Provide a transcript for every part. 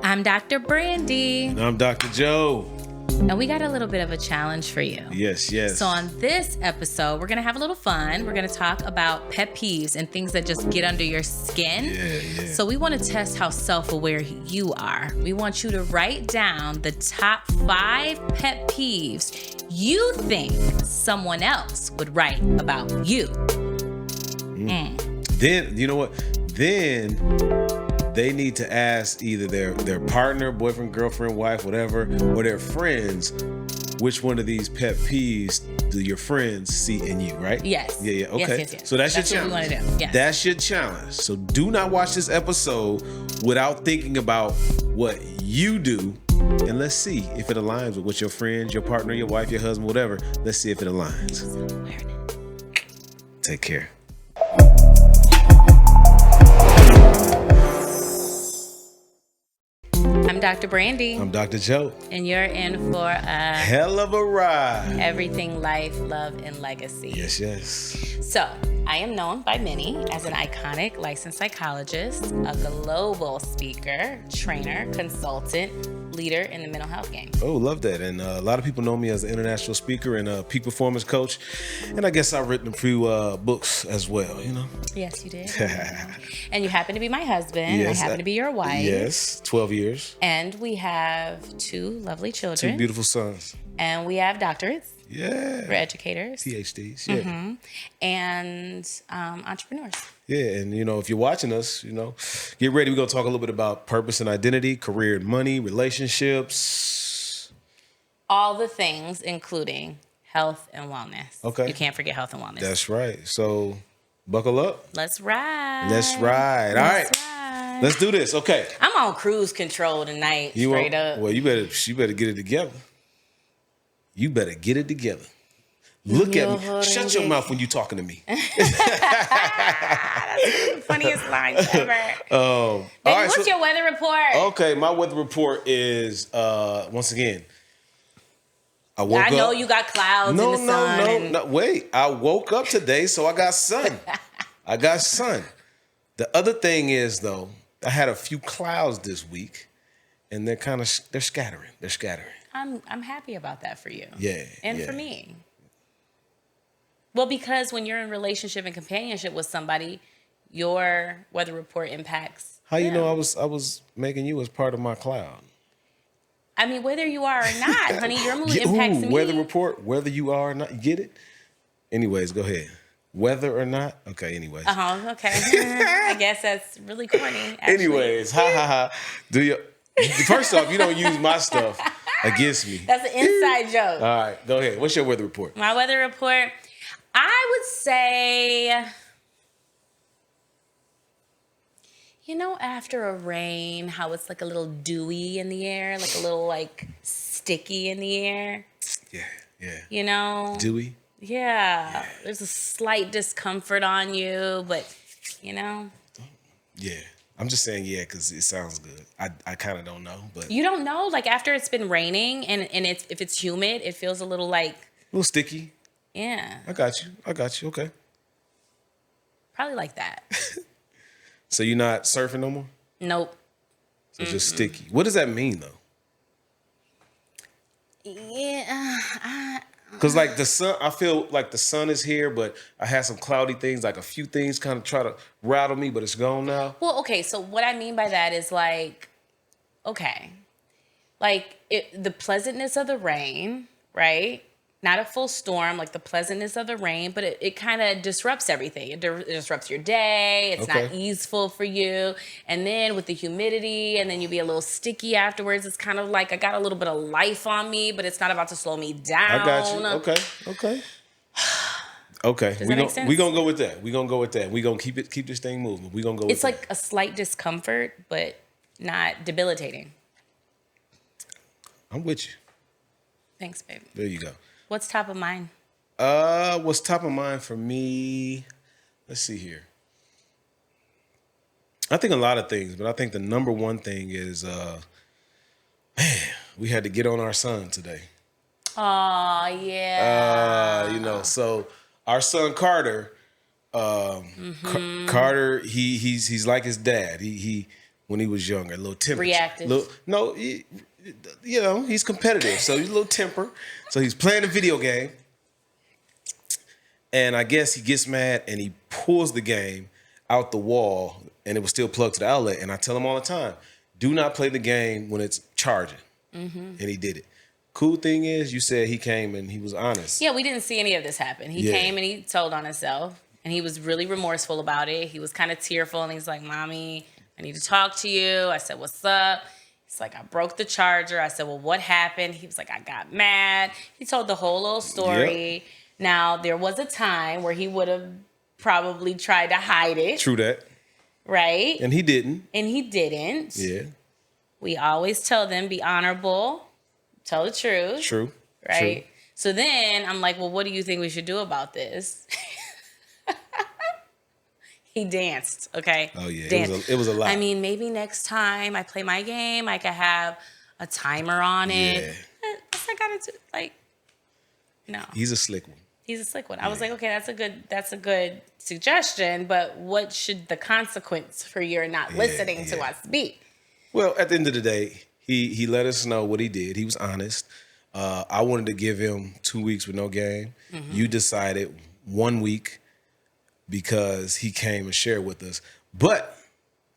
I'm Dr. Brandi. And I'm Dr. Joe. And we got a little bit of a challenge for you. Yes, yes. So on this episode, we're going to have a little fun. We're going to talk about pet peeves and things that just get under your skin. Yeah. So we want to test how self-aware you are. We want you to write down the top 5 pet peeves you think someone else would write about you. Then, you know what? Then they need to ask either their partner, boyfriend, girlfriend, wife, whatever, or their friends, which one of these pet peeves do your friends see in you, right? Yes. Yeah. Okay. Yes. So that's your challenge. challenge. What we want to do. Yes. That's your challenge. So do not watch this episode without thinking about what you do. And let's see if it aligns with what your friends, your partner, your wife, your husband, whatever. Let's see if it aligns. Take care. I'm Dr. Brandi. I'm Dr. Joe. And you're in for a hell of a ride. Everything life, love, and legacy. Yes. So, I am known by many as an iconic licensed psychologist, a global speaker, trainer, consultant, leader in the mental health game. Oh, love that. And a lot of people know me as an international speaker and a peak performance coach. And I guess I've written a few books as well, you know? Yes, you did. And you happen to be my husband. Yes, I happen to be your wife. Yes, 12 years. And we have 2 lovely children. 2 beautiful sons. And we have doctorates. Yeah. We're educators. PhDs, yeah. Mm-hmm. And entrepreneurs. Yeah, and if you're watching us, get ready. We're going to talk a little bit about purpose and identity, career and money, relationships. All the things, including health and wellness. Okay. You can't forget health and wellness. That's right. So buckle up. Let's ride. All right. Let's do this. Okay. I'm on cruise control tonight, straight up. Well, you better get it together. You better get it together. Look at me. Shut your mouth when you're talking to me. That's the funniest line ever. Baby, all right, what's your weather report? Okay, my weather report is, once again, I woke up. I know you got clouds in the sun. No, wait. I woke up today, so I got sun. The other thing is, though, I had a few clouds this week, and they're scattering. I'm happy about that for you. Yeah. And for me. Well, because when you're in relationship and companionship with somebody, your weather report impacts How them. you know I was making you as part of my cloud? I mean, whether you are or not, honey, your mood impacts me. Weather report, whether you are or not. You get it? Anyways, go ahead. Whether or not? Okay, anyways. Okay. I guess that's really corny, actually. Anyways, ha. First off, you don't use my stuff against me. That's an inside joke. All right, go ahead. What's your weather report? My weather report, I would say, after a rain, how it's like a little dewy in the air, like a little sticky in the air. Yeah. Dewy? Yeah. There's a slight discomfort on you, but, Yeah. I'm just saying because it sounds good. I kind of don't know, but you don't know, after it's been raining and if it's humid, it feels a little a little sticky. Yeah. I got you. Okay. Probably like that. So you're not surfing no more? Nope. So it's just sticky. What does that mean though? Yeah. Because the sun, I feel like the sun is here, but I had some cloudy things, a few things kind of try to rattle me, but it's gone now. Well, okay, so what I mean by that is the pleasantness of the rain, right? Not a full storm, the pleasantness of the rain, but it kind of disrupts everything. It disrupts your day. It's not easeful for you. And then with the humidity, and then you be a little sticky afterwards. It's kind of I got a little bit of life on me, but it's not about to slow me down. I got you. Okay. Does that make sense? We're going to go with that. We're going to keep this thing moving. We're going to go with It's a slight discomfort, but not debilitating. I'm with you. Thanks, babe. There you go. What's top of mind? What's top of mind for me? Let's see here. I think a lot of things, but I think the number one thing is, we had to get on our son today. Oh, yeah. So our son Carter, Carter, he's like his dad. He when he was younger, a little temper. Reactive. He's competitive, so he's a little temper. So he's playing a video game, and I guess he gets mad and he pulls the game out the wall, and it was still plugged to the outlet. And I tell him all the time, do not play the game when it's charging. And he did it. Cool thing is, you said he came and he was honest. Yeah, we didn't see any of this happen. He came and he told on himself, and he was really remorseful about it. He was kind of tearful, and he's like, Mommy, I need to talk to you. I said, what's up? He's like, I broke the charger. I said, well, what happened? He was like, I got mad. He told the whole little story. Yep. Now, there was a time where he would have probably tried to hide it. True that. Right? And he didn't. Yeah. We always tell them, be honorable, tell the truth. True. Right? True. So then I'm like, well, what do you think we should do about this? He danced, okay? Oh, yeah. It was a lot. I mean, maybe next time I play my game, I could have a timer on it. Yeah. What's I got to do? Like, no. He's a slick one. I was like, okay, that's a good suggestion, but what should the consequence for your not listening to us be? Well, at the end of the day, he let us know what he did. He was honest. I wanted to give him 2 weeks with no game. Mm-hmm. You decided 1 week because he came and shared with us. But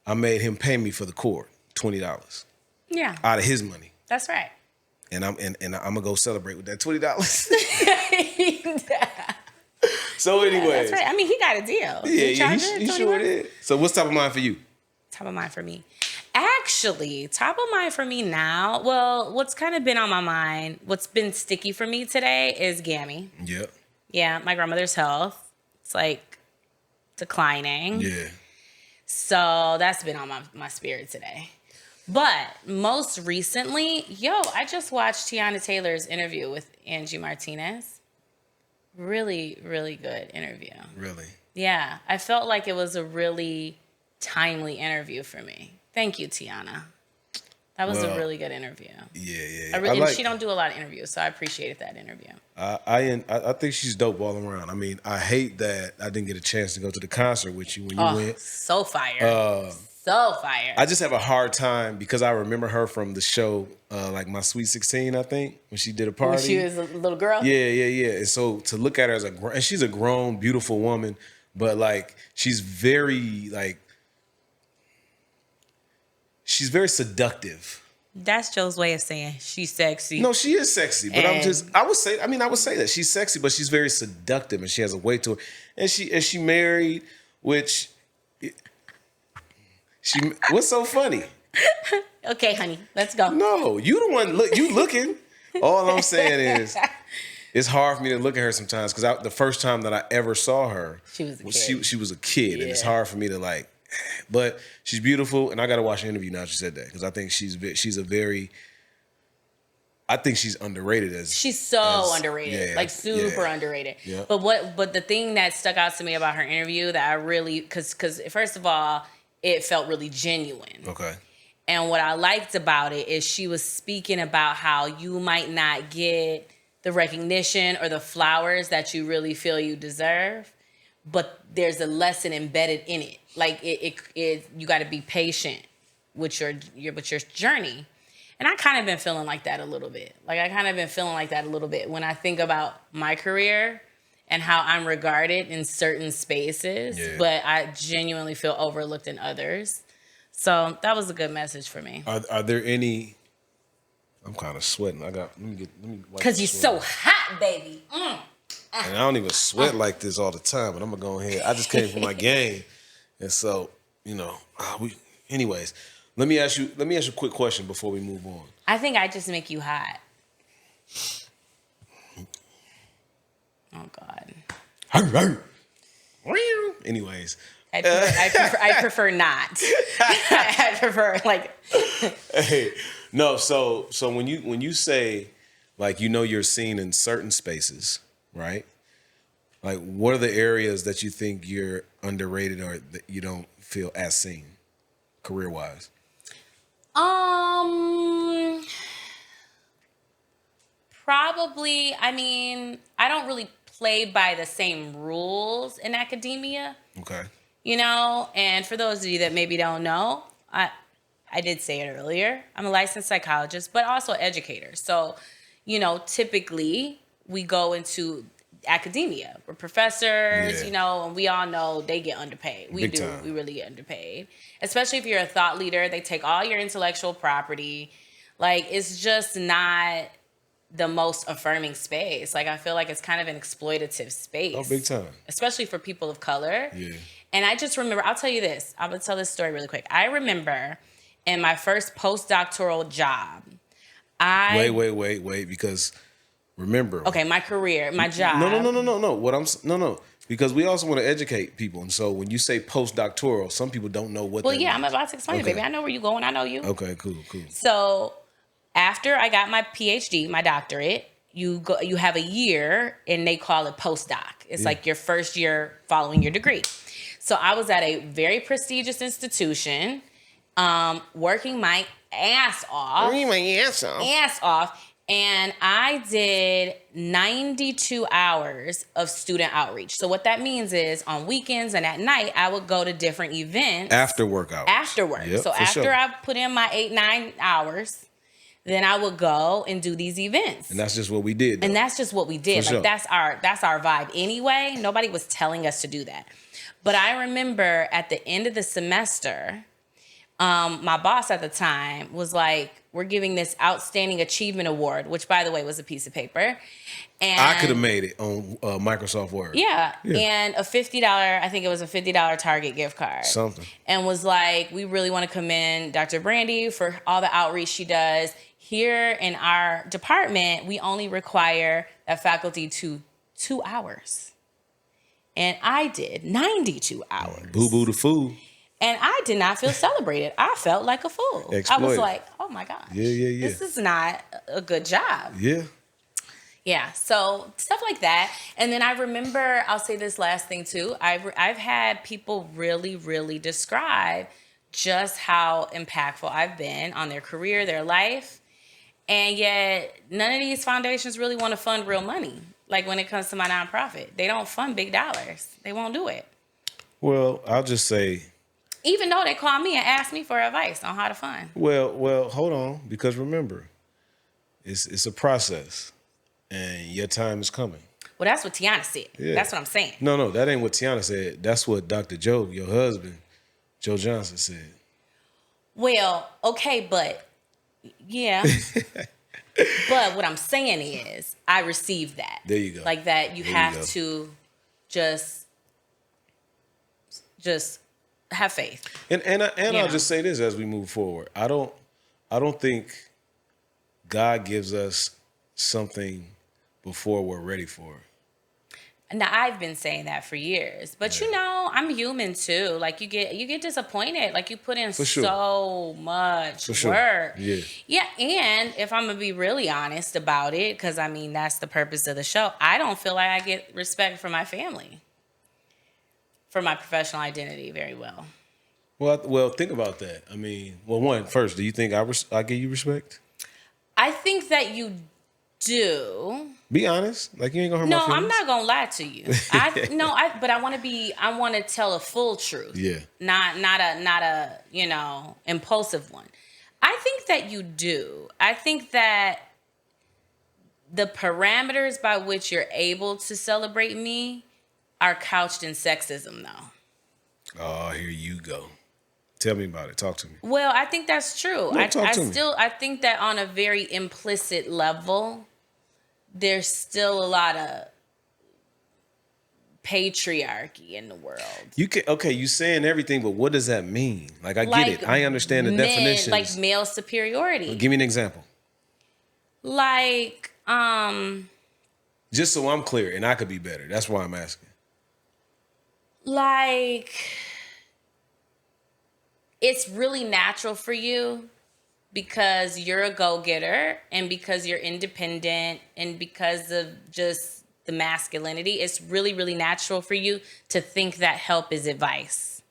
I made him pay me for the cord, $20. Yeah. Out of his money. That's right. And I'm gonna go celebrate with that $20. So anyway, that's right. I mean, he got a deal. Yeah, he sure did. So what's top of mind for you? Top of mind for me. Actually, top of mind for me now. Well, what's kind of been on my mind, what's been sticky for me today is Gammy. Yep. Yeah, my grandmother's health. It's like declining. Yeah. So that's been on my spirit today. But most recently, I just watched Teyana Taylor's interview with Angie Martinez. Really, really good interview. Really? Yeah. I felt like it was a really timely interview for me. Thank you, Teyana. That was a really good interview. Yeah. And she don't do a lot of interviews, so I appreciated that interview. I think she's dope all around. I mean, I hate that I didn't get a chance to go to the concert with you when you went. So fire. So fire. I just have a hard time because I remember her from the show, like My Sweet 16, I think, when she did a party. When she was a little girl? Yeah. And so to look at her as and she's a grown, beautiful woman, but like she's very seductive. That's Joe's way of saying she's sexy. No, she is sexy, but I would say that she's sexy, but she's very seductive and she has a way to her. And she married, which what's so funny? Okay, honey, let's go. No, you the one looking. All I'm saying is it's hard for me to look at her sometimes because the first time that I ever saw her, she was a kid. She was a kid, and it's hard for me to like. But she's beautiful, and I got to watch the interview now. She said that because I think I think she's underrated she's so underrated, super underrated. Yeah. But the thing that stuck out to me about her interview that I really because first of all, it felt really genuine. Okay. And what I liked about it is she was speaking about how you might not get the recognition or the flowers that you really feel you deserve, but there's a lesson embedded in it. Like it you got to be patient with your journey. And I kind of been feeling like that a little bit. When I think about my career and how I'm regarded in certain spaces, but I genuinely feel overlooked in others. So that was a good message for me. Are there any? I'm kind of sweating. Let me. Because you're so hot, baby. And I don't even sweat like this all the time, but I'm gonna go ahead. I just came from my game, and so anyways, let me ask you a quick question before we move on. I think I just make you hot. Oh God. Anyways. I prefer not. I prefer Hey, no. So when you say you're seen in certain spaces, right? Like, what are the areas that you think you're underrated or that you don't feel as seen, career wise? Probably. I mean, I don't really play by the same rules in academia. Okay. And for those of you that maybe don't know, I did say it earlier. I'm a licensed psychologist, but also educator. So, typically we go into academia. We're professors, and we all know they get underpaid. We Big do. time. We really get underpaid. Especially if you're a thought leader. They take all your intellectual property. Like, it's just not the most affirming space. Like, I feel like it's kind of an exploitative space. Oh, big time. Especially for people of color. Yeah. And I just remember, I'll tell you this. I'm going to tell this story really quick. I remember in my first postdoctoral job, Wait, because remember. Okay, my career, my job. No. Because we also want to educate people. And so when you say postdoctoral, some people don't know what that means. I'm about to explain it, baby. I know where you're going. I know you. Okay, cool. So after I got my PhD, my doctorate, you have a year and they call it postdoc. It's like your first year following your degree. So I was at a very prestigious institution, working my ass off. And I did 92 hours of student outreach. So what that means is on weekends and at night, I would go to different events. After work hours. After work. Yep, so after sure. I put in my 8-9 hours, then I would go and do these events. And that's just what we did. Though. And that's just what we did. For like sure. that's our vibe anyway. Nobody was telling us to do that. But I remember at the end of the semester, my boss at the time was like, we're giving this outstanding achievement award, which by the way was a piece of paper. And I could have made it on Microsoft Word. Yeah. And a $50, I think it was a $50 Target gift card. Something. And was like, we really want to commend Dr. Brandi for all the outreach she does. Here in our department, we only require that faculty to 2 hours. And I did 92 hours. Boo-boo the fool. And I did not feel celebrated. I felt like a fool. Exploited. I was like, oh my gosh. Yeah. This is not a good job. Yeah. Yeah, so stuff like that. And then I remember, I'll say this last thing too. I've had people really, really describe just how impactful I've been on their career, their life. And yet none of these foundations really want to fund real money. Like when it comes to my nonprofit, they don't fund big dollars. They won't do it. Well, I'll just say, even though they call me and ask me for advice on how to fund. Well, hold on, because remember, it's a process, and your time is coming. Well, that's what Teyana said. Yeah. That's what I'm saying. No, that ain't what Teyana said. That's what Dr. Joe, your husband, Joe Johnson, said. Well, okay, but yeah. But what I'm saying is, I received that. There you go. Like that, you have to just have faith. And I'll just say this as we move forward. I don't think God gives us something before we're ready for it. Now I've been saying that for years, but I'm human too. Like you get disappointed. Like you put in so much work. Yeah. And if I'm gonna be really honest about it, because I mean that's the purpose of the show. I don't feel like I get respect from my family, for my professional identity very well. Well, think about that. I mean, first, do you think I give you respect? I think that you do. Be honest. Like you ain't gonna hurt my feelings. No, I'm not gonna lie to you. But I want to tell a full truth. Yeah. Not a impulsive one. I think that you do. I think that the parameters by which you're able to celebrate me are couched in sexism, though. Oh, here you go. Tell me about it. Talk to me. Well, I think that's true. No, talk to me. I think that on a very implicit level, there's still a lot of patriarchy in the world. You saying everything, but what does that mean? Like I get it. I understand the definitions. Like male superiority. Well, give me an example. Like, just so I'm clear, and I could be better. That's why I'm asking. Like, it's really natural for you because you're a go-getter and because you're independent and because of just the masculinity. It's really, really natural for you to think that help is advice.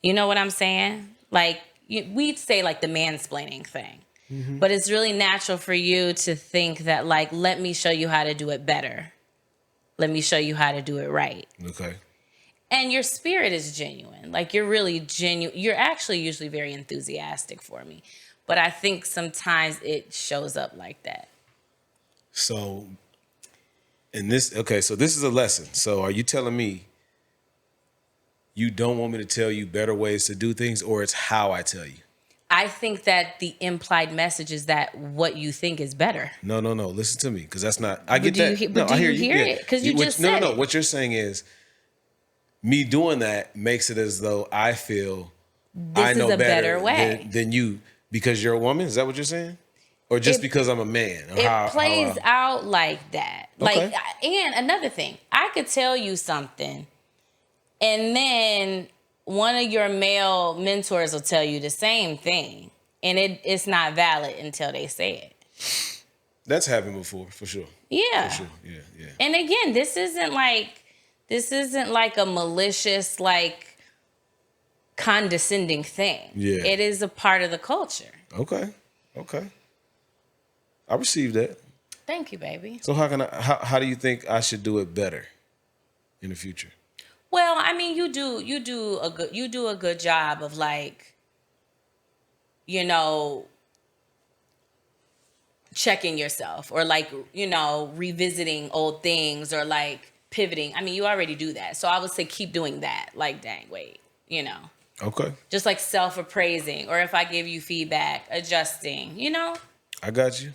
You know what I'm saying? Like, we'd say like the mansplaining thing. Mm-hmm. But it's really natural for you to think that like, let me show you how to do it better. Let me show you how to do it right. Okay. And your spirit is genuine. Like, you're really genuine. You're actually usually very enthusiastic for me. But I think sometimes it shows up like that. So, so this is a lesson. So are you telling me you don't want me to tell you better ways to do things, or it's how I tell you? I think that the implied message is that what you think is better. No. Listen to me, because that's not. I get that. But do you hear it? Because you just said No. What you're saying is, me doing that makes it as though I feel this I know is a better way than you because you're a woman. Is that what you're saying? Or just because I'm a man? It plays out like that. Okay. Like, and another thing, I could tell you something, and then one of your male mentors will tell you the same thing, and it's not valid until they say it. That's happened before, for sure. Yeah. For sure. Yeah. And again, this isn't like a malicious, like, condescending thing. Yeah. It is a part of the culture. Okay. I received that. Thank you, baby. So how do you think I should do it better in the future? Well, I mean, you do a good job of, like, you know, checking yourself, or, like, you know, revisiting old things, or, like, pivoting. I mean, you already do that. So I would say keep doing that. Like, dang, wait, you know. Okay. Just like self-appraising, or if I give you feedback, adjusting, you know? I got you.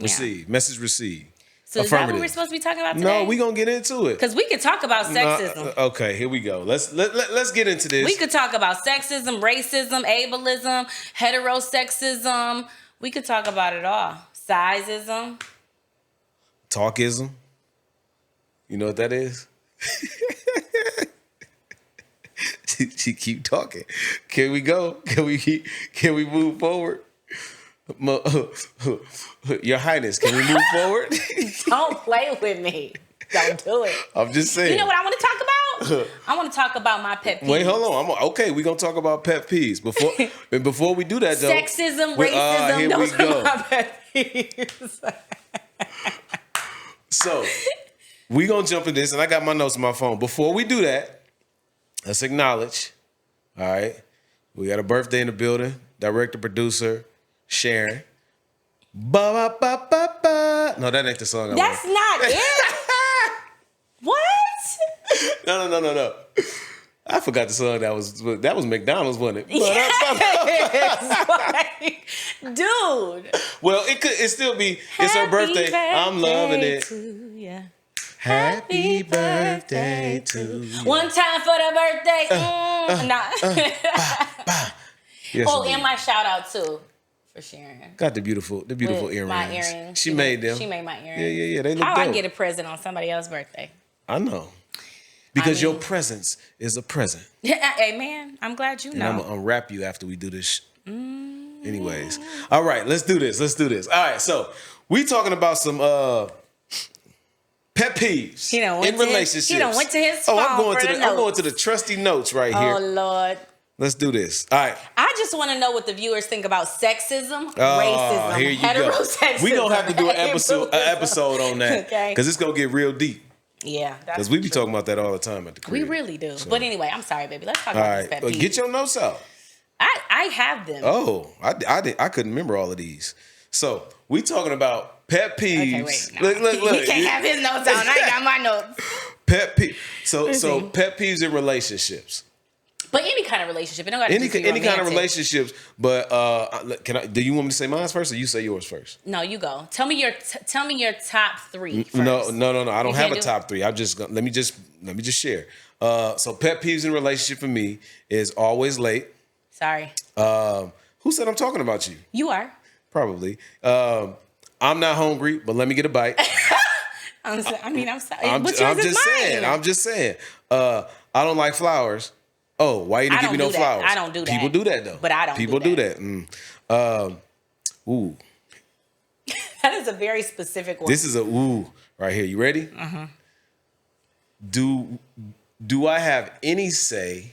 Receive. Yeah. Message received. So is that what we're supposed to be talking about today? No, we gonna get into it. Because we could talk about sexism. Okay, here we go. Let's get into this. We could talk about sexism, racism, ableism, heterosexism. We could talk about it all. Sizeism. Talkism. You know what that is? she keep talking. Can we go? Can we move forward? Your Highness, can we move forward? Don't play with me. Don't do it. I'm just saying. You know what I want to talk about? I want to talk about my pet peeves. Wait, hold on. Okay, we're going to talk about pet peeves. Before we do that, though. Sexism, racism, here those we go. are my pet peeves. So, we're going to jump in this, and I got my notes on my phone. Before we do that, let's acknowledge, all right? We got a birthday in the building. Director, producer, Sharon. Ba ba ba ba ba. No, that ain't the song. That's not it. What? No. I forgot the song that was McDonald's, wasn't it? Yes. Dude. Well, it still be. It's her birthday. I'm loving it. Yeah. Happy birthday to you. One time for the birthday. Yes, oh, indeed. and my shout out too. For Sharon. Got the beautiful earrings. My earrings. She made them. She made my earrings. Yeah. They look How dope. I get a present on somebody else's birthday? I know. Because your presence is a present. Amen. I'm glad you know. And I'm going to unwrap you after we do this. Anyways. All right, let's do this. All right, so we talking about some pet peeves in relationships. He done went to his phone I'm going for to the trusty notes right here. Oh, Lord. Let's do this. All right. I just want to know what the viewers think about sexism, racism, here you heterosexism. We're going to have to do an episode on that. Okay. Because it's going to get real deep. Yeah. Because we be talking about that all the time at the crib. We really do. So. But anyway, I'm sorry, baby. Let's talk all about right. this pet peeve. Get your notes out. I have them. Oh, I couldn't remember all of these. So we talking about pet peeves. Okay, wait. No. Look. He can't have his notes on. I ain't got my notes. Pet peeve. So pet peeves in relationships. But any kind of relationship. It don't gotta any kind of relationships. But do you want me to say mine first, or you say yours first? No, you go. Tell me your top three first. No. I don't have a top three. I'm just let me just share. So pet peeves in relationship for me is always late. Sorry. Who said I'm talking about you? You are. Probably. I'm not hungry, but let me get a bite. I'm sorry. I'm just saying. I don't like flowers. Oh, why you didn't give me no flowers? I don't do that. People do that though. But I don't. People do that. Ooh. That is a very specific one. This is a ooh right here. You ready? Uh-huh. Do I have any say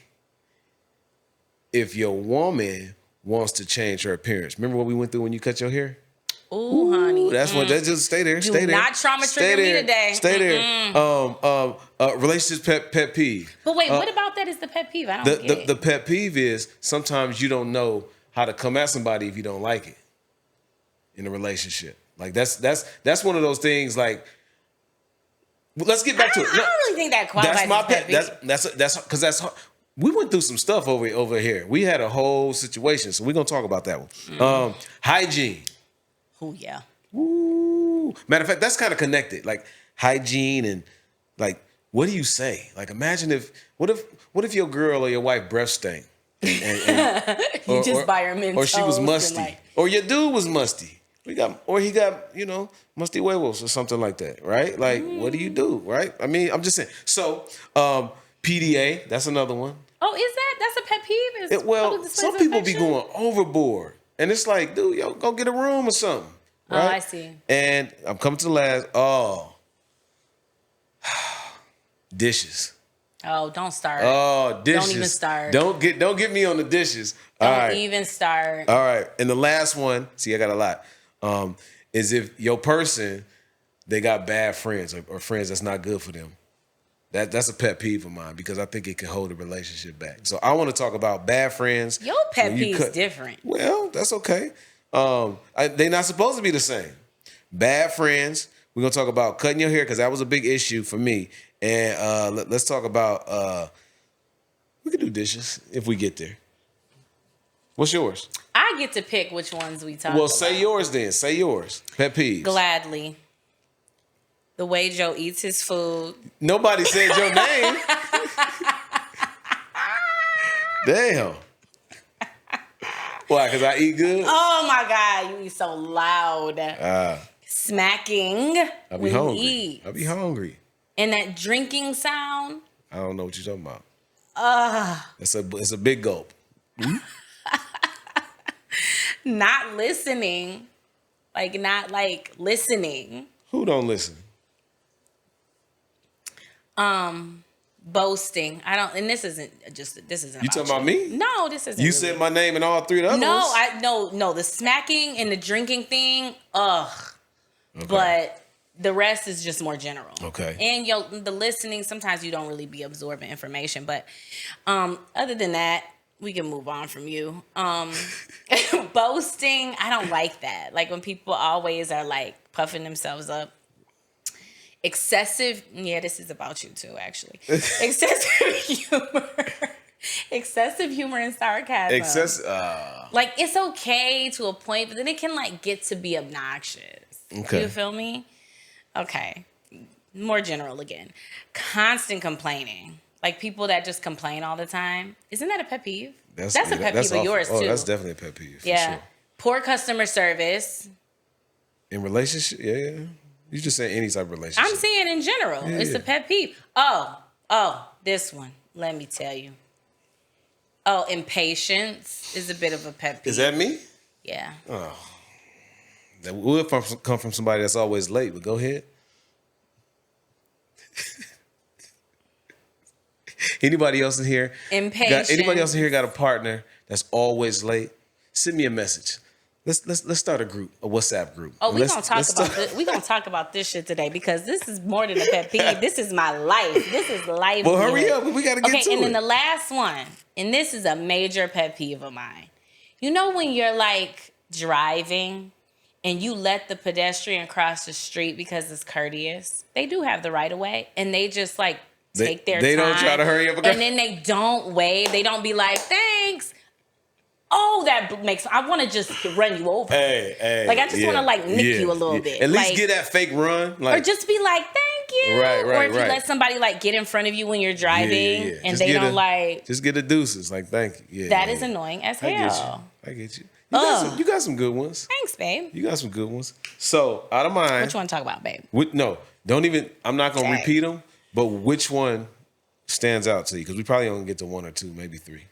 if your woman wants to change her appearance? Remember what we went through when you cut your hair? Ooh, honey. That's what. That just stay there. Do Stay there. not trauma Stay trigger me there. today. Stay there. Relationships pet peeve. But wait, what about that is the pet peeve? I don't get it. The pet peeve is sometimes you don't know how to come at somebody if you don't like it in a relationship. Like that's one of those things. Like, let's get back to it. I don't really think that qualifies That's my as pet peeve. That's because that's we went through some stuff over here. We had a whole situation, so we're gonna talk about that one. Hygiene. Oh yeah. Ooh. Matter of fact, that's kind of connected. Like hygiene and like, what do you say? Like, imagine what if your girl or your wife breath stank, and You just buy her Mentos, or she was musty, like, or your dude was musty. He got musty huevos or something like that, right? Like, what do you do, right? I mean, I'm just saying. So, PDA, that's another one. oh, is that's a pet peeve? Well, some people be going overboard, and it's like, dude, yo, go get a room or something. Right? Oh, I see. And I'm coming to the last. Oh, dishes. Oh, don't start. Oh, dishes. Don't even start. Don't get me on the dishes. Don't even start. All right. And the last one, see, I got a lot. Is if your person, they got bad friends or friends that's not good for them. That's a pet peeve of mine because I think it can hold a relationship back. So I want to talk about bad friends. Your pet peeve is different. Well, that's okay. They're not supposed to be the same. Bad friends. We're gonna talk about cutting your hair because that was a big issue for me. And let's talk about we can do dishes if we get there. What's yours? I get to pick which ones we talk about. Well, say yours then. Say yours. Pet peeves. Gladly. The way Joe eats his food. Nobody said your name. Damn. Why? Because I eat good? Oh my God, you eat so loud. Smacking I be when hungry. you eat. I be hungry. And that drinking sound. I don't know what you're talking about. It's a big gulp. Not listening. Not listening. Who don't listen? Boasting. This isn't You talking about me? No, this isn't. You really. said my name and all three of the other ones? No, the smacking and the drinking thing, ugh. Okay. But the rest is just more general. Okay. And the listening, sometimes you don't really be absorbing information. But other than that, we can move on from you. Boasting, I don't like that. Like when people always are like puffing themselves up. Excessive, this is about you too, actually. Excessive humor and sarcasm. Like it's okay to a point, but then it can get to be obnoxious. Okay. You feel me? Okay. More general again. Constant complaining. Like people that just complain all the time. Isn't that a pet peeve? That's a pet peeve of yours too. That's definitely a pet peeve. For yeah. Sure. Poor customer service. In relationship, yeah. You just saying any type of relationship. I'm saying in general. Yeah, it's a pet peeve. Oh, this one. Let me tell you. Oh, impatience is a bit of a pet peeve. Is that me? Yeah. Oh. That would come from somebody that's always late, but go ahead. Anybody else in here? Impatience. Anybody else in here got a partner that's always late? Send me a message. Let's start a WhatsApp group. Oh, we're gonna talk about this shit today because this is more than a pet peeve. This is my life. This is life. Well, hurry up. We gotta get to it. Okay, and then the last one, and this is a major pet peeve of mine. You know when you're driving and you let the pedestrian cross the street because it's courteous? They do have the right of way, and they just take their time. They don't try to hurry up. And then they don't wave. They don't be like, thanks. Oh, that makes. I want to just run you over. Hey. I just want to nick you a little bit. At least get that fake run. Or just be like, thank you. Right. Or if you let somebody get in front of you when you're driving and just they don't Just get the deuces. Thank you. Yeah. That is annoying as hell. I get you. You got some good ones. Thanks, babe. You got some good ones. So, out of mind. What you want to talk about, babe? No, don't even. I'm not going to repeat them, but which one stands out to you? Because we probably only get to one or two, maybe three.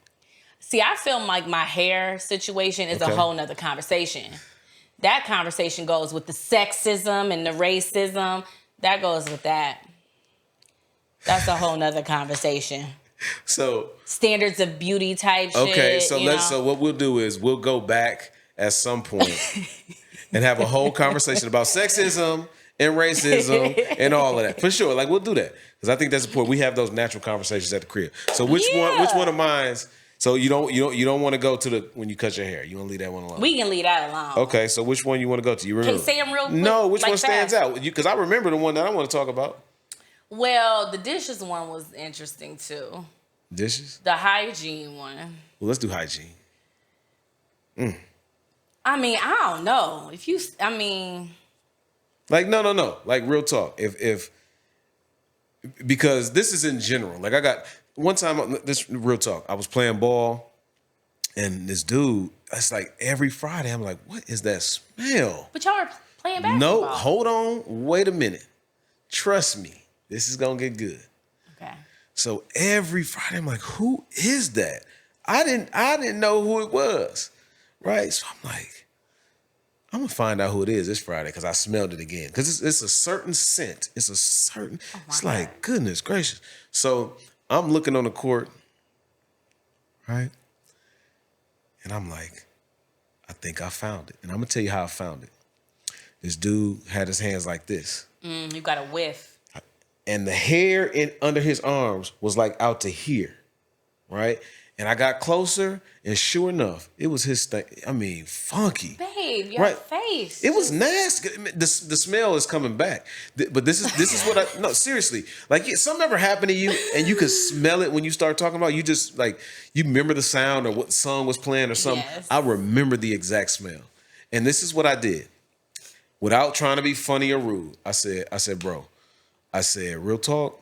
See, I feel like my hair situation is a whole nother conversation. That conversation goes with the sexism and the racism. That goes with that. That's a whole nother conversation. So standards of beauty type shit. Okay, so so what we'll do is we'll go back at some point and have a whole conversation about sexism and racism and all of that. For sure. Like, we'll do that. Because I think that's important. We have those natural conversations at the crib. So which one of mine's, so you don't want to go to the when you cut your hair. You want to leave that one alone. We can leave that alone. Okay, so which one you want to go to? You remember? Can you say them real quick? No, which like one stands fast? out? Because I remember the one that I want to talk about. Well, the dishes one was interesting too. Dishes? The hygiene one. Well, let's do hygiene. I mean, I don't know. Like, no. Like, real talk. If because this is in general. Like, I got one time, this real talk. I was playing ball, and this dude, it's like every Friday, I'm like, what is that smell? But y'all were playing basketball. No, hold on. Wait a minute. Trust me. This is going to get good. Okay. So every Friday, I'm like, who is that? I didn't know who it was. Right? So I'm like, I'm going to find out who it is this Friday because I smelled it again. Because it's a certain scent. It's a certain, it's like, goodness gracious. So I'm looking on the court, right? And I'm like, I think I found it. And I'm going to tell you how I found it. This dude had his hands like this. You got a whiff. And the hair under his arms was like out to here, right? And I got closer, and sure enough, it was his thing. I mean, funky. Babe, your face. It was nasty. The smell is coming back. But this is what I, no, seriously. Like, something ever happened to you, and you could smell it when you start talking about it? You just, like, you remember the sound or what song was playing or something? Yes. I remember the exact smell. And this is what I did. Without trying to be funny or rude, I said, bro, I said, real talk,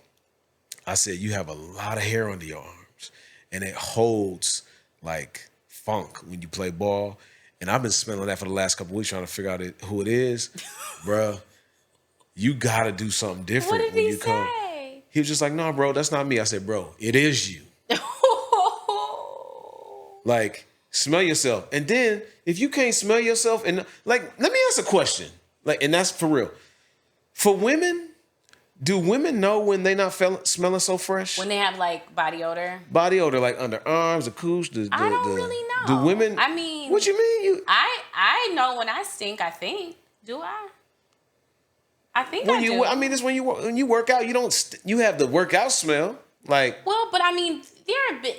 I said, you have a lot of hair under your arms, and it holds, like, funk when you play ball. And I've been smelling that for the last couple of weeks trying to figure out who it is. Bruh, you got to do something different what did when he you come. say? He was just like, no, bro, that's not me. I said, bro, it is you. Like, smell yourself. And then, if you can't smell yourself, and, like, let me ask a question. Like, and that's for real. For women, do women know when they not smelling so fresh? When they have, like, body odor? Body odor, like underarms, the cooch, I don't really know. Do women? I mean, what you mean? I know when I stink. I think. Do I? I think I do. I mean, it's when you work out. You don't. You have the workout smell. Like. Well, but I mean,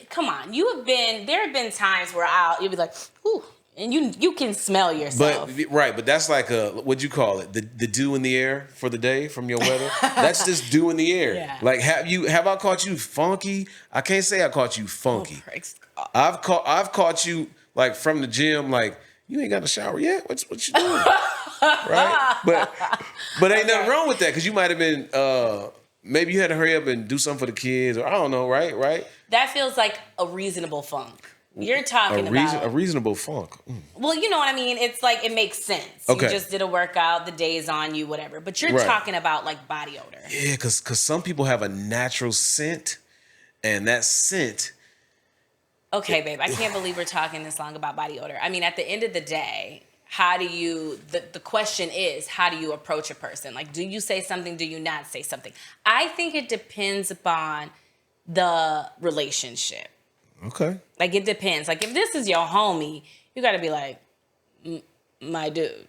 come on. There have been times where you'll be like, ooh. And you can smell yourself. But that's like what'd you call it? The dew in the air for the day from your weather? That's just dew in the air. Yeah. Like, have I caught you funky? I can't say I caught you funky. Oh, I've caught you like from the gym, like, you ain't got a shower yet? What you doing? Right? But ain't nothing wrong with that, because you might have been maybe you had to hurry up and do something for the kids, or I don't know, right? That feels like a reasonable funk. You're talking about a reasonable funk. Well, you know what I mean? It's like, it makes sense. Okay. You just did a workout, the day's on you, whatever. But you're talking about, like, body odor. Yeah, because some people have a natural scent, and that scent. Okay, babe, I can't believe we're talking this long about body odor. I mean, at the end of the day, the question is, how do you approach a person? Like, do you say something? Do you not say something? I think it depends upon the relationship. Okay. Like, it depends. Like, if this is your homie, you got to be like, my dude,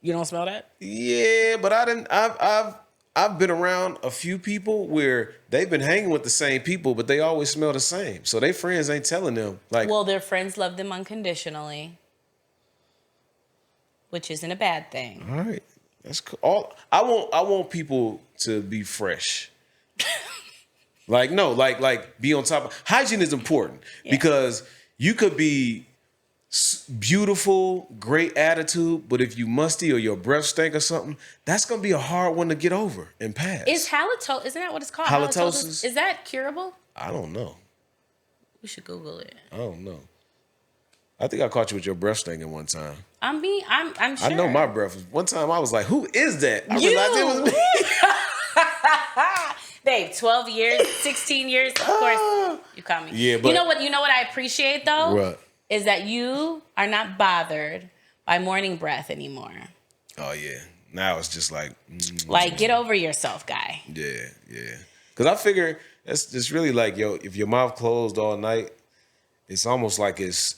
you don't smell that? Yeah, but I've been around a few people where they've been hanging with the same people, but they always smell the same. So their friends ain't telling them, like. Well, their friends love them unconditionally, which isn't a bad thing. All right, that's cool. I want people to be fresh. Like, no, like be on top of hygiene is important because you could be beautiful, great attitude, but if you musty or your breath stink or something, that's gonna be a hard one to get over and pass. Isn't that what it's called? Halitosis? Is that curable? I don't know. We should Google it. I don't know. I think I caught you with your breath stinking one time. I'm sure. I know my breath. One time I was like, "Who is that?" I you. realized it was me. Babe, 12 years, 16 years, of course, you caught me. Yeah, but you know what I appreciate, though? What? Is that you are not bothered by morning breath anymore. Oh, yeah. Now it's just like... Like, get over yourself, guy. Yeah. Because I figure it's really like, yo, if your mouth closed all night, it's almost like it's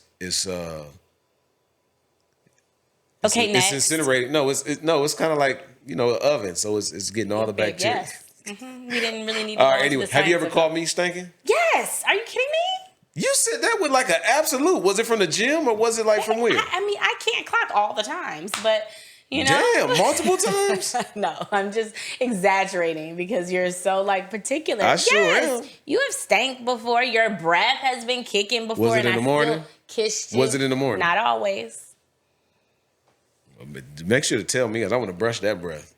Okay, It's next. incinerated. No, it's kind of like, an oven. So it's getting all the bacteria. Yes. We didn't really need to All go right, into anyway, the have you science ever of called it. me stinking? Yes. Are you kidding me? You said that with like an absolute. Was it from the gym or was it like from where? I mean, I can't clock all the times, but Damn, multiple times? No, I'm just exaggerating because you're so like particular. I sure am. You have stank before. Your breath has been kicking before. Was it in the morning? Still kissed you. Was it in the morning? Not always. Make sure to tell me, because I want to brush that breath.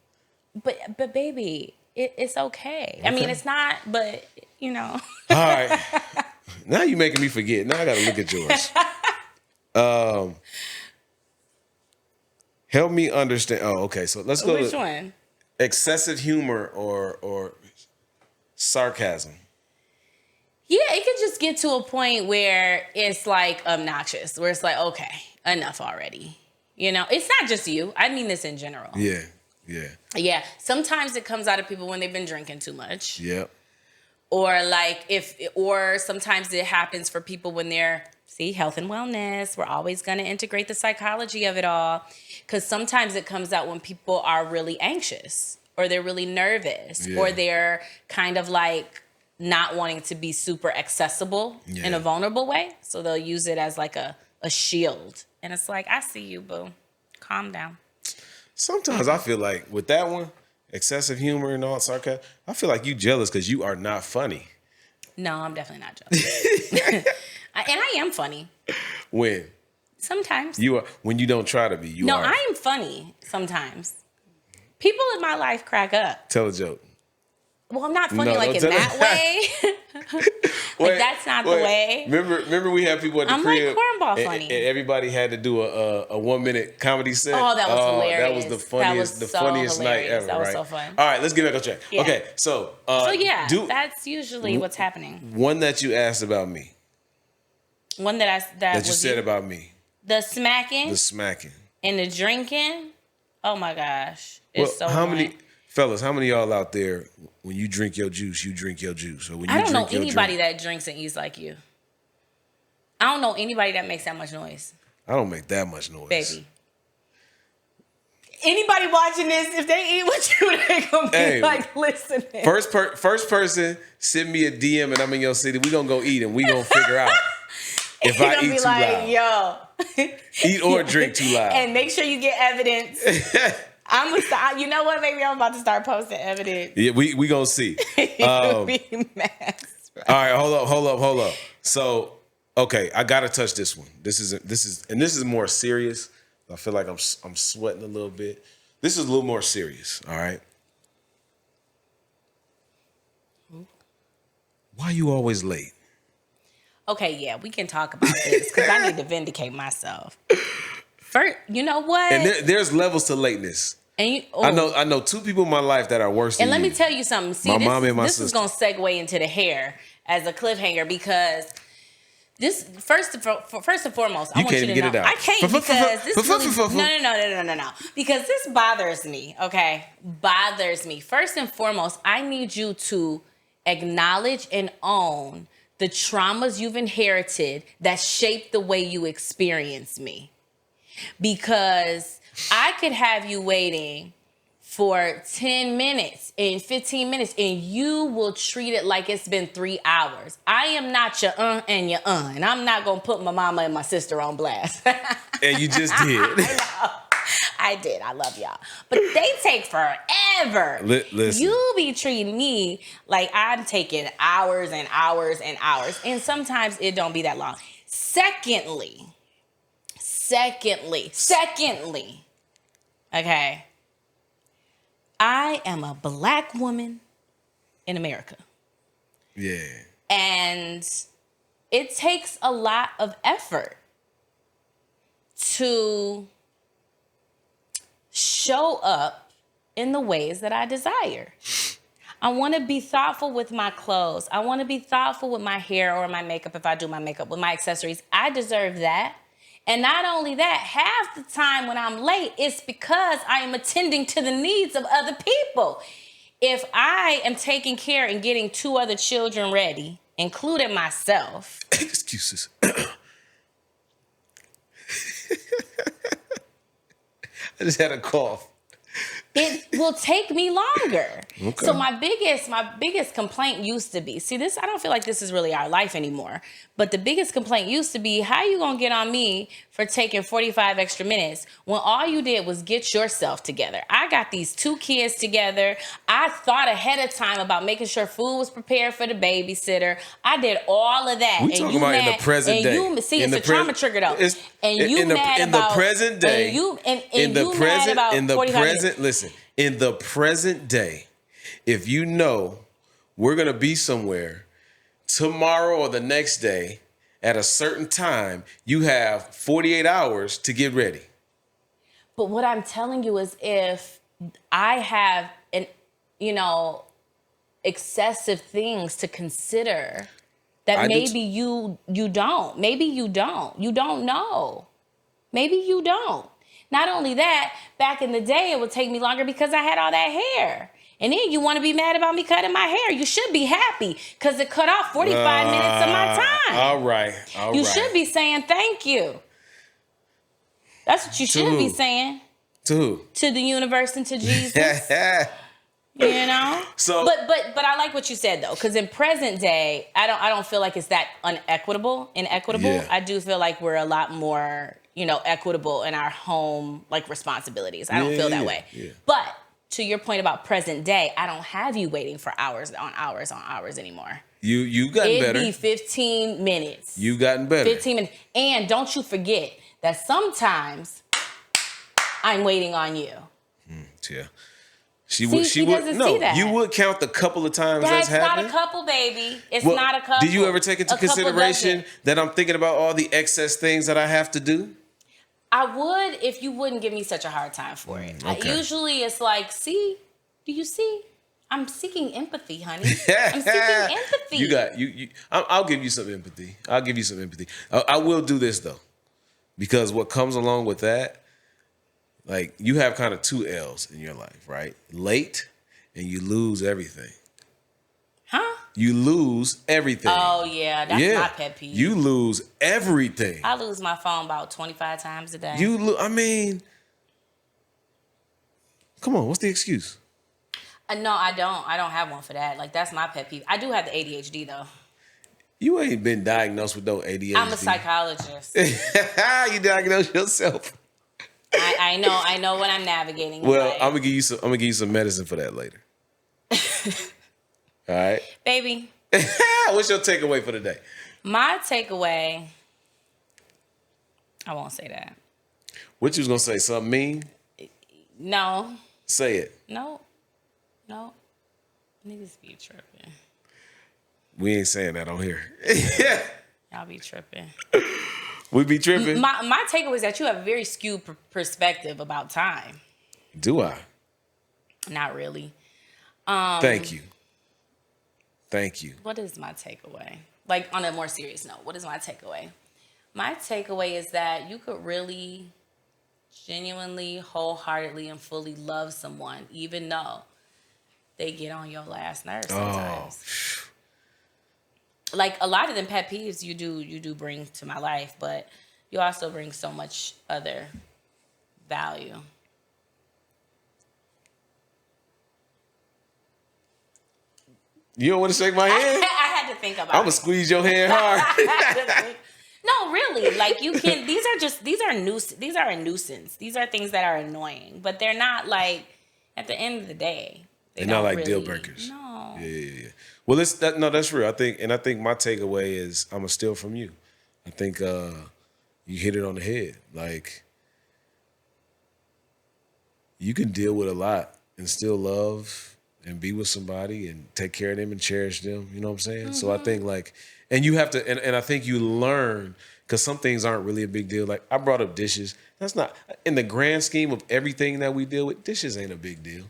But baby, it's okay. I mean, it's not, but All right. Now you're making me forget. Now I got to look at yours. Help me understand. Oh, okay. So let's go Which to one? excessive humor or sarcasm. Yeah, it could just get to a point where it's like obnoxious, where it's like, okay, enough already. It's not just you. I mean this in general. Yeah. Yeah. Sometimes it comes out of people when they've been drinking too much. Yep. Or sometimes it happens for people when they're, health and wellness. We're always going to integrate the psychology of it all. Because sometimes it comes out when people are really anxious or they're really nervous or they're kind of like not wanting to be super accessible in a vulnerable way. So they'll use it as like a shield. And it's like, I see you, boo. Calm down. Sometimes I feel like with that one, excessive humor and all sarcasm, I feel like you jealous because you are not funny. No, I'm definitely not jealous. And I am funny. When? Sometimes. You are, when you don't try to be, you are. No, I am funny sometimes. People in my life crack up. Tell a joke. Well, I'm not funny No, like in that way. That's not the way. Remember we had people at the I'm crib. like cornball funny. And everybody had to do a 1 minute comedy set. Oh, that was hilarious. That was the funniest, That was so funniest night hilarious. ever. That was right? so fun. All right, let's get back on track. Yeah. Okay, so that's usually what's happening. One that you asked about me. One that you said about me. The smacking. The smacking. And the drinking. Oh my gosh. It's so how annoying. many fellas, how many of y'all out there, when you drink your juice, you drink your juice? Or when you I don't know drink your anybody drink, that drinks and eats like you. I don't know anybody that makes that much noise. I don't make that much noise. Baby. Anybody watching this, if they eat with you, they gonna be like listening. First person, send me a DM and I'm in your city. We gonna go eat and we gonna figure out if I eat too loud. Yo. Eat or drink too loud. And make sure you get evidence. I'm gonna start. You know what? Maybe I'm about to start posting evidence. Yeah, we gonna see. You'll be mad. All right, hold up. So, okay, I gotta touch this one. This is more serious. I feel like I'm sweating a little bit. This is a little more serious. All right. Why you always late? Okay, yeah, we can talk about this because I need to vindicate myself. First, you know what? And there's levels to lateness. And I know two people in my life that are worse than you. And let me tell you something. See, my mom and my this sister. is gonna segue into the hair as a cliffhanger because this first and foremost, I want you to know. I can't because this no. Because this bothers me. Okay, bothers me. First and foremost, I need you to acknowledge and own the traumas you've inherited that shape the way you experience me. Because I could have you waiting for 10 minutes and 15 minutes and you will treat it like it's been 3 hours. I am not your and your and I'm not going to put my mama and my sister on blast. And you just did. I did. I love y'all. But they take forever. Listen. You be treating me like I'm taking hours and hours and hours. And sometimes it don't be that long. Secondly, okay, I am a Black woman in America. Yeah. And it takes a lot of effort to show up in the ways that I desire. I want to be thoughtful with my clothes. I want to be thoughtful with my hair or my makeup if I do my makeup, with my accessories. I deserve that. And not only that, half the time when I'm late, it's because I am attending to the needs of other people. If I am taking care and getting 2 other children ready, including myself. Excuses. I just had a cough. It will take me longer. Okay. So my biggest complaint used to be, see this, I don't feel like this is really our life anymore, but the biggest complaint used to be, how you gonna get on me for taking 45 extra minutes when all you did was get yourself together? I got these 2 kids together. I thought ahead of time about making sure food was prepared for the babysitter. I did all of that. We talking about in the present day. It's a trauma trigger though. In the present day. In the present day, if you know we're going to be somewhere tomorrow or the next day at a certain time, you have 48 hours to get ready. But what I'm telling you is, if I have excessive things to consider that you don't. Maybe you don't. You don't know. Maybe you don't. Not only that, back in the day, it would take me longer because I had all that hair. And then you want to be mad about me cutting my hair. You should be happy because it cut off 45 minutes of my time. All right. You should be saying thank you. That's what you should be saying. To who? To the universe and to Jesus. You know? So, but I like what you said though, because in present day, I don't feel like it's that inequitable. Yeah. I do feel like we're a lot more, equitable in our home responsibilities. I don't feel that way. Yeah. But to your point about present day, I don't have you waiting for hours on hours on hours anymore. You gotten better. It'd be 15 minutes. You gotten better. 15 minutes. And don't you forget that sometimes I'm waiting on you. Yeah. She would see that. You would count the couple of times that's happened. Not a couple, baby. It's not a couple. Do you ever take into consideration that I'm thinking about all the excess things that I have to do? I would if you wouldn't give me such a hard time for it. Okay. Usually it's like, do you see? I'm seeking empathy, honey. I'm seeking empathy. I'll give you some empathy. I will do this though, because what comes along with that, you have kind of 2 L's in your life, right? Late, and you lose everything. Huh? You lose everything. Oh, yeah. That's my pet peeve. You lose everything. I lose my phone about 25 times a day. Come on. What's the excuse? No, I don't. I don't have one for that. That's my pet peeve. I do have the ADHD, though. You ain't been diagnosed with no ADHD. I'm a psychologist. You diagnosed yourself. I know what I'm navigating. Well, I'm gonna give you some medicine for that later. All right, baby. What's your takeaway for the day? My takeaway. I won't say that. What you was gonna say? Something mean? No. Say it. No. Niggas be tripping. We ain't saying that on here. Y'all be tripping. We be tripping. My takeaway is that you have a very skewed perspective about time. Do I? Not really. Thank you. What is my takeaway? On a more serious note, what is my takeaway? My takeaway is that you could really, genuinely, wholeheartedly, and fully love someone, even though they get on your last nerve sometimes. A lot of them pet peeves you do bring to my life, but you also bring so much other value. You don't want to shake my hand? I had to think about it. I'm going to squeeze your hand hard. No, really. These are a nuisance. These are things that are annoying, but they're not at the end of the day. They're not really deal breakers. No. Yeah. Well, that's real. I think my takeaway is I'm gonna steal from you. I think you hit it on the head. You can deal with a lot and still love and be with somebody and take care of them and cherish them. You know what I'm saying? Mm-hmm. So I think and you have to, and I think you learn, because some things aren't really a big deal. I brought up dishes. That's not, in the grand scheme of everything that we deal with, dishes ain't a big deal,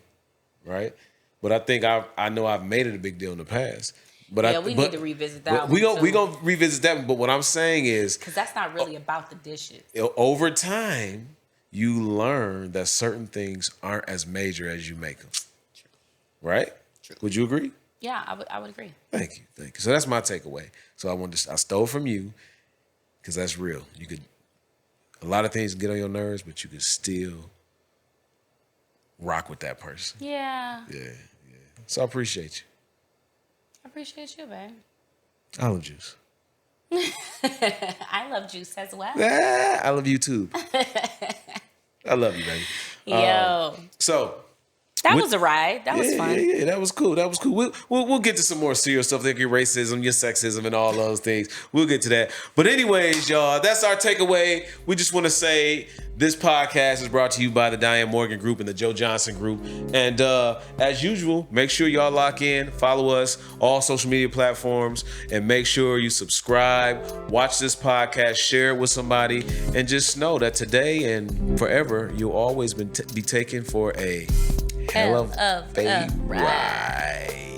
right? But I think I know I've made it a big deal in the past. But we need to revisit that. We gonna revisit that one. But what I'm saying is, because that's not really about the dishes. Over time, you learn that certain things aren't as major as you make them. True. Right? True. Would you agree? Yeah, I would agree. Thank you. So that's my takeaway. So I stole from you because that's real. A lot of things get on your nerves, but you can still rock with that person. Yeah. Yeah. So I appreciate you. I appreciate you, babe. I love juice. I love juice as well. I love you too. I love you, baby. Yo. So that was a ride. That was fun. Yeah, that was cool. We'll get to some more serious stuff, like your racism, your sexism, and all those things. We'll get to that. But anyways, y'all, that's our takeaway. We just want to say this podcast is brought to you by the Diane Morgan Group and the Joe Johnson Group. And as usual, make sure y'all lock in, follow us, all social media platforms, and make sure you subscribe, watch this podcast, share it with somebody, and just know that today and forever, you'll always be taken for a hell of a ride.